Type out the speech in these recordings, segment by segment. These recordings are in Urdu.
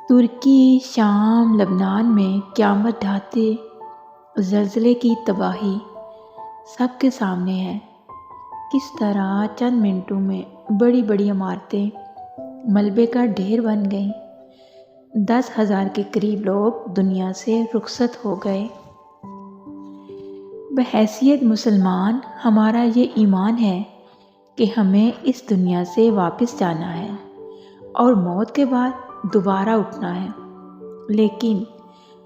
ترکی، شام، لبنان میں قیامت ڈھاتے زلزلے کی تباہی سب کے سامنے ہے۔ کس طرح چند منٹوں میں بڑی بڑی عمارتیں ملبے کا ڈھیر بن گئیں۔ 10,000 کے قریب لوگ دنیا سے رخصت ہو گئے۔ بحیثیت مسلمان ہمارا یہ ایمان ہے کہ ہمیں اس دنیا سے واپس جانا ہے اور موت کے بعد دوبارہ اٹھنا ہے، لیکن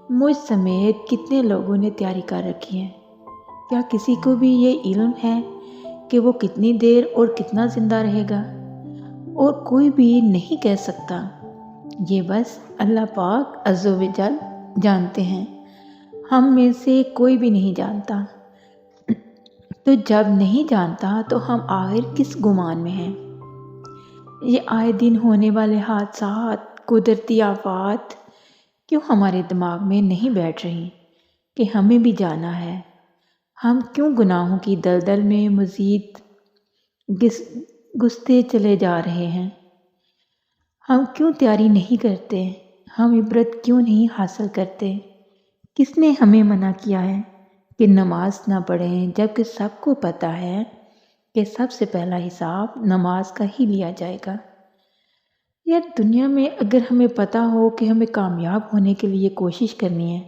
مجھ سمیت کتنے لوگوں نے تیاری کر رکھی ہے؟ کیا کسی کو بھی یہ علم ہے کہ وہ کتنی دیر اور کتنا زندہ رہے گا؟ اور کوئی بھی نہیں کہہ سکتا، یہ بس اللہ پاک عز و جل جانتے ہیں، ہم میں سے کوئی بھی نہیں جانتا۔ تو جب نہیں جانتا تو ہم آخر کس گمان میں ہیں؟ یہ آئے دن ہونے والے حادثات، قدرتی آفات کیوں ہمارے دماغ میں نہیں بیٹھ رہی کہ ہمیں بھی جانا ہے؟ ہم کیوں گناہوں کی دلدل میں مزید گھستے چلے جا رہے ہیں؟ ہم کیوں تیاری نہیں کرتے؟ ہم عبرت کیوں نہیں حاصل کرتے؟ کس نے ہمیں منع کیا ہے کہ نماز نہ پڑھیں، جبکہ سب کو پتہ ہے کہ سب سے پہلا حساب نماز کا ہی لیا جائے گا؟ یار دنیا میں اگر ہمیں پتہ ہو کہ ہمیں کامیاب ہونے کے لیے کوشش کرنی ہے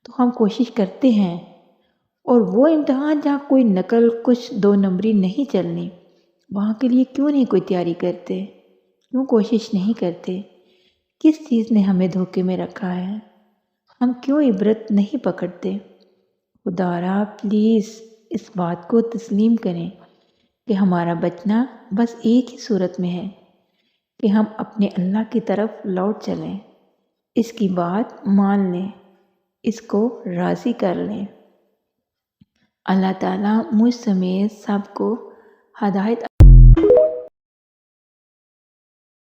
تو ہم کوشش کرتے ہیں، اور وہ امتحان جہاں کوئی نقل کچھ 2 نمبری نہیں چلنی، وہاں کے لیے کیوں نہیں کوئی تیاری کرتے؟ کیوں کوشش نہیں کرتے؟ کس چیز نے ہمیں دھوکے میں رکھا ہے؟ ہم کیوں عبرت نہیں پکڑتے؟ خدا را پلیز اس بات کو تسلیم کریں کہ ہمارا بچنا بس ایک ہی صورت میں ہے کہ ہم اپنے اللہ کی طرف لوٹ چلیں، اس کی بات مان لیں، اس کو راضی کر لیں۔ اللہ تعالیٰ مجھ سمیت سب کو ہدایت